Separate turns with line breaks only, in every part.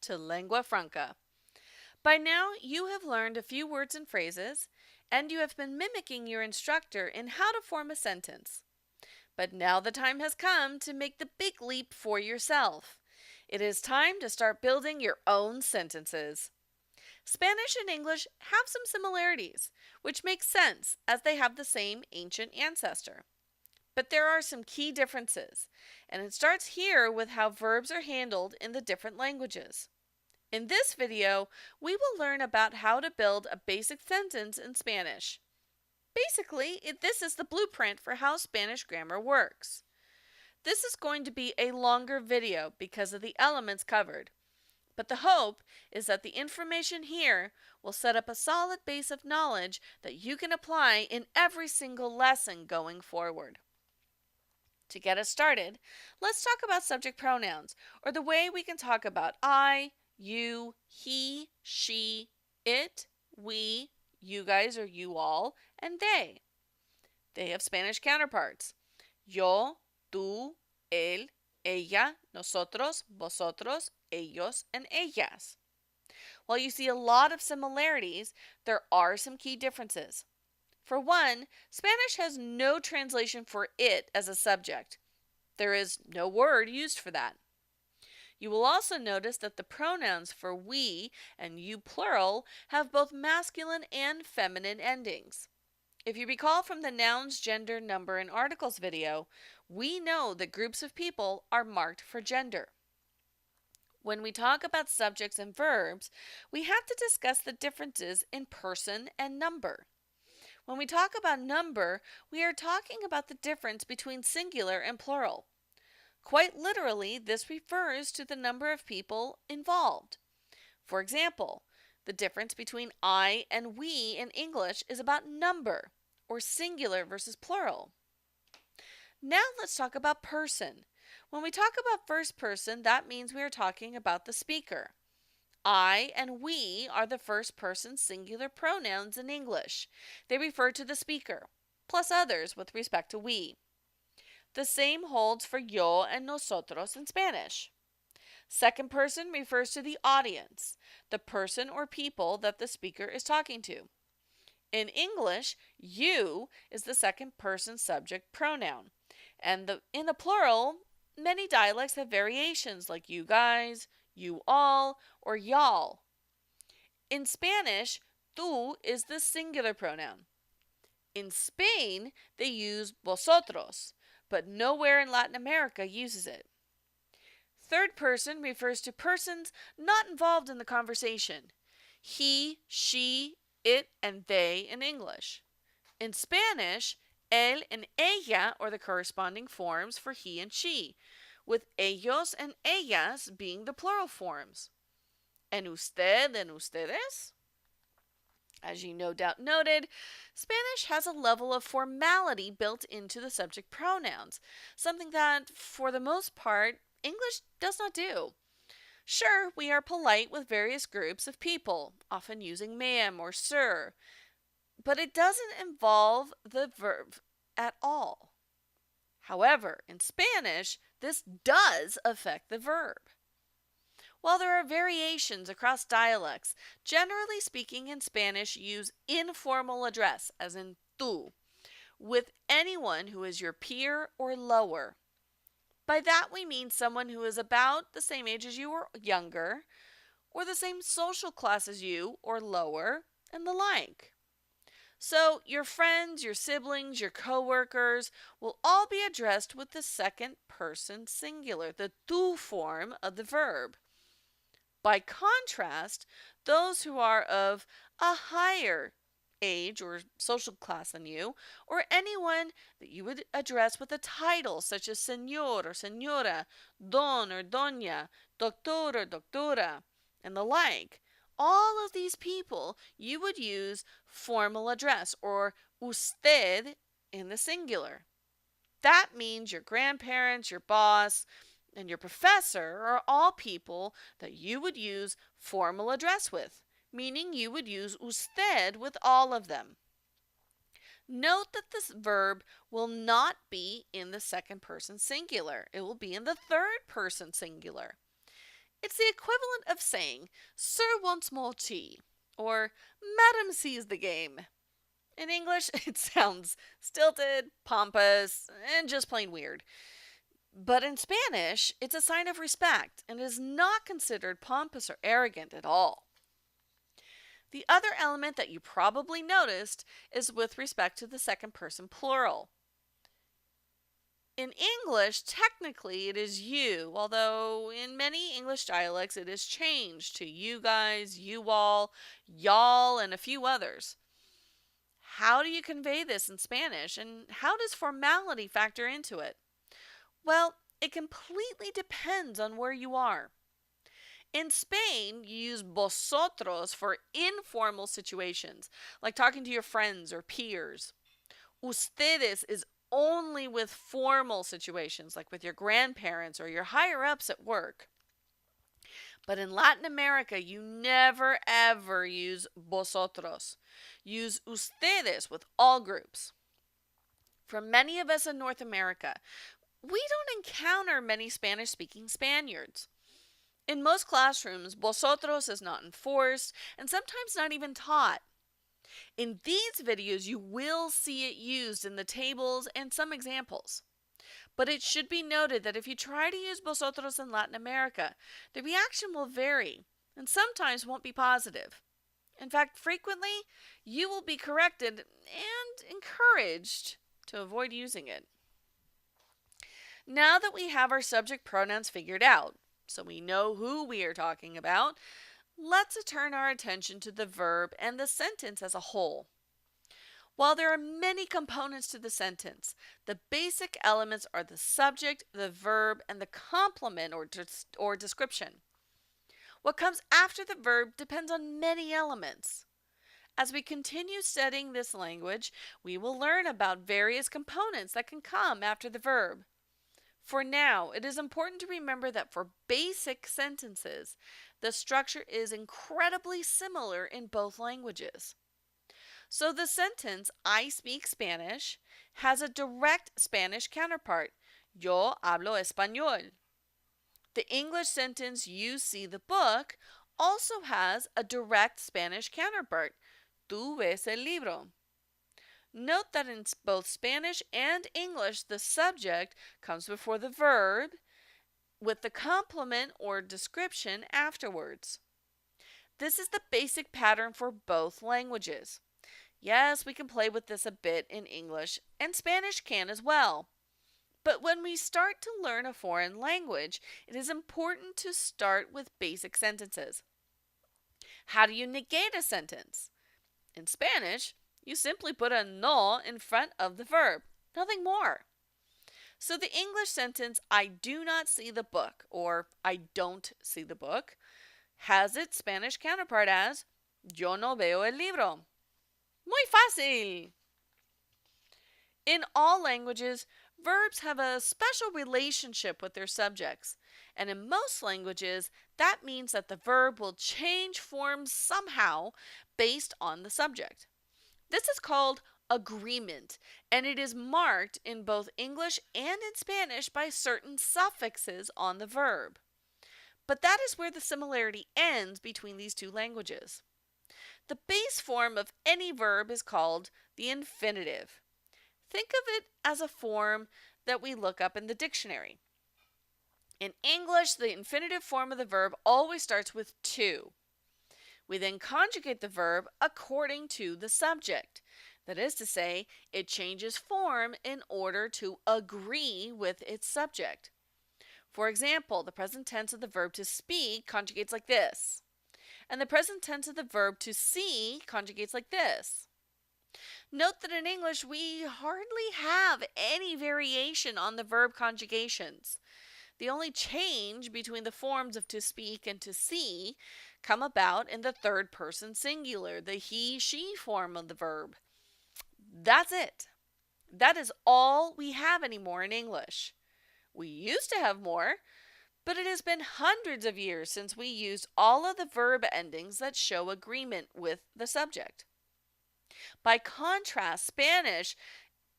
to Lengua Franca. By now, you have learned a few words and phrases, and you have been mimicking your instructor in how to form a sentence. But now the time has come to make the big leap for yourself. It is time to start building your own sentences. Spanish and English have some similarities, which makes sense as they have the same ancient ancestor. But there are some key differences, and it starts here with how verbs are handled in the different languages. In this video, we will learn about how to build a basic sentence in Spanish. Basically, this is the blueprint for how Spanish grammar works. This is going to be a longer video because of the elements covered, but the hope is that the information here will set up a solid base of knowledge that you can apply in every single lesson going forward. To get us started, let's talk about subject pronouns, or the way we can talk about I, you, he, she, it, we, you guys or you all, and they. They have Spanish counterparts. Yo, tú, él, ella, nosotros, vosotros, ellos, and ellas. While you see a lot of similarities, there are some key differences. For one, Spanish has no translation for it as a subject. There is no word used for that. You will also notice that the pronouns for we and you plural have both masculine and feminine endings. If you recall from the nouns, gender, number, and articles video, we know that groups of people are marked for gender. When we talk about subjects and verbs, we have to discuss the differences in person and number. When we talk about number, we are talking about the difference between singular and plural. Quite literally, this refers to the number of people involved. For example, the difference between I and we in English is about number, or singular versus plural. Now let's talk about person. When we talk about first person, that means we are talking about the speaker. I and we are the first person singular pronouns in English. They refer to the speaker, plus others with respect to we. The same holds for yo and nosotros in Spanish. Second person refers to the audience, the person or people that the speaker is talking to. In English, you is the second person subject pronoun, and in the plural, many dialects have variations like you guys, you all, or y'all. In Spanish, tú is the singular pronoun. In Spain, they use vosotros, but nowhere in Latin America uses it. Third person refers to persons not involved in the conversation. He, she, it, and they in English. In Spanish, él and ella are the corresponding forms for he and she, with ellos and ellas being the plural forms. And usted and ustedes? As you no doubt noted, Spanish has a level of formality built into the subject pronouns, something that, for the most part, English does not do. Sure, we are polite with various groups of people, often using ma'am or sir, but it doesn't involve the verb at all. However, in Spanish, this does affect the verb. While there are variations across dialects, generally speaking in Spanish use informal address, as in tú, with anyone who is your peer or lower. By that we mean someone who is about the same age as you or younger, or the same social class as you or lower, and the like. So your friends, your siblings, your coworkers will all be addressed with the second person singular, the tú form of the verb. By contrast, those who are of a higher age or social class than you, or anyone that you would address with a title such as señor or señora, don or doña, doctor or doctora, and the like, all of these people you would use formal address or usted in the singular. That means your grandparents, your boss, and your professor are all people that you would use formal address with, meaning you would use usted with all of them. Note that this verb will not be in the second person singular. It will be in the third person singular. It's the equivalent of saying, Sir wants more tea, or Madam sees the game. In English, it sounds stilted, pompous, and just plain weird. But in Spanish, it's a sign of respect and is not considered pompous or arrogant at all. The other element that you probably noticed is with respect to the second person plural. In English, technically it is you, although in many English dialects it is changed to you guys, you all, y'all, and a few others. How do you convey this in Spanish, and how does formality factor into it? Well, it completely depends on where you are. In Spain, you use vosotros for informal situations, like talking to your friends or peers. Ustedes is only with formal situations, like with your grandparents or your higher ups at work. But in Latin America, you never ever use vosotros. Use ustedes with all groups. For many of us in North America, we don't encounter many Spanish speaking Spaniards. In most classrooms, vosotros is not enforced and sometimes not even taught. In these videos, you will see it used in the tables and some examples. But it should be noted that if you try to use vosotros in Latin America, the reaction will vary and sometimes won't be positive. In fact, frequently, you will be corrected and encouraged to avoid using it. Now that we have our subject pronouns figured out, so we know who we are talking about, let's turn our attention to the verb and the sentence as a whole. While there are many components to the sentence, the basic elements are the subject, the verb, and the complement or description. What comes after the verb depends on many elements. As we continue studying this language, we will learn about various components that can come after the verb. For now, it is important to remember that for basic sentences, the structure is incredibly similar in both languages. So the sentence, I speak Spanish, has a direct Spanish counterpart, yo hablo español. The English sentence, you see the book, also has a direct Spanish counterpart, tú ves el libro. Note that in both Spanish and English, the subject comes before the verb with the complement or description afterwards. This is the basic pattern for both languages. Yes, we can play with this a bit in English, and Spanish can as well. But when we start to learn a foreign language, it is important to start with basic sentences. How do you negate a sentence? In Spanish, you simply put a no in front of the verb, nothing more. So the English sentence, I do not see the book, or I don't see the book, has its Spanish counterpart as yo no veo el libro. Muy fácil! In all languages, verbs have a special relationship with their subjects, and in most languages, that means that the verb will change form somehow based on the subject. This is called agreement, and it is marked in both English and in Spanish by certain suffixes on the verb. But that is where the similarity ends between these two languages. The base form of any verb is called the infinitive. Think of it as a form that we look up in the dictionary. In English, the infinitive form of the verb always starts with to. We then conjugate the verb according to the subject. That is to say, it changes form in order to agree with its subject. For example, the present tense of the verb to speak conjugates like this, and the present tense of the verb to see conjugates like this. Note that in English, we hardly have any variation on the verb conjugations. The only change between the forms of to speak and to see come about in the third person singular, the he, she form of the verb. That's it. That is all we have anymore in English. We used to have more, but it has been hundreds of years since we used all of the verb endings that show agreement with the subject. By contrast, Spanish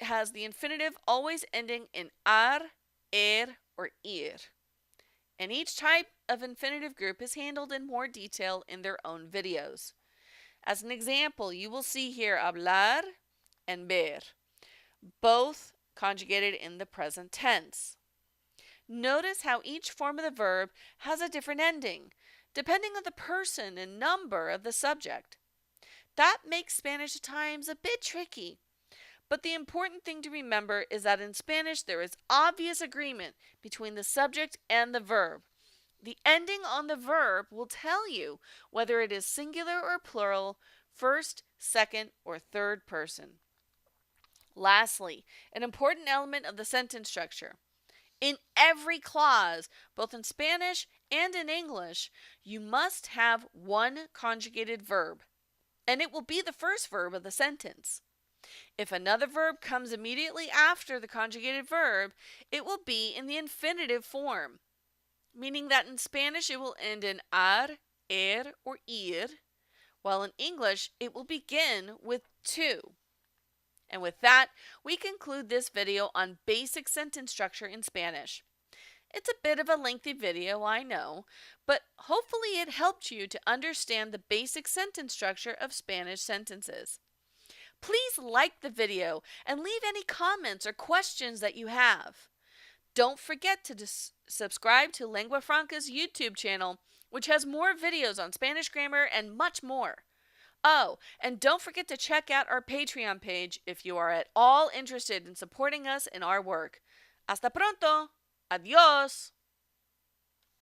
has the infinitive always ending in ar, or ir. And each type of infinitive group is handled in more detail in their own videos. As an example, you will see here hablar and ver, both conjugated in the present tense. Notice how each form of the verb has a different ending, depending on the person and number of the subject. That makes Spanish at times a bit tricky. But the important thing to remember is that in Spanish there is obvious agreement between the subject and the verb. The ending on the verb will tell you whether it is singular or plural, first, second, or third person. Lastly, an important element of the sentence structure. In every clause, both in Spanish and in English, you must have one conjugated verb, and it will be the first verb of the sentence. If another verb comes immediately after the conjugated verb, it will be in the infinitive form, meaning that in Spanish it will end in ar, or ir, while in English it will begin with to. And with that, we conclude this video on basic sentence structure in Spanish. It's a bit of a lengthy video, I know, but hopefully it helped you to understand the basic sentence structure of Spanish sentences. Please like the video and leave any comments or questions that you have. Don't forget to subscribe to Lengua Franca's YouTube channel, which has more videos on Spanish grammar and much more. Oh, and don't forget to check out our Patreon page if you are at all interested in supporting us in our work. Hasta pronto. Adios.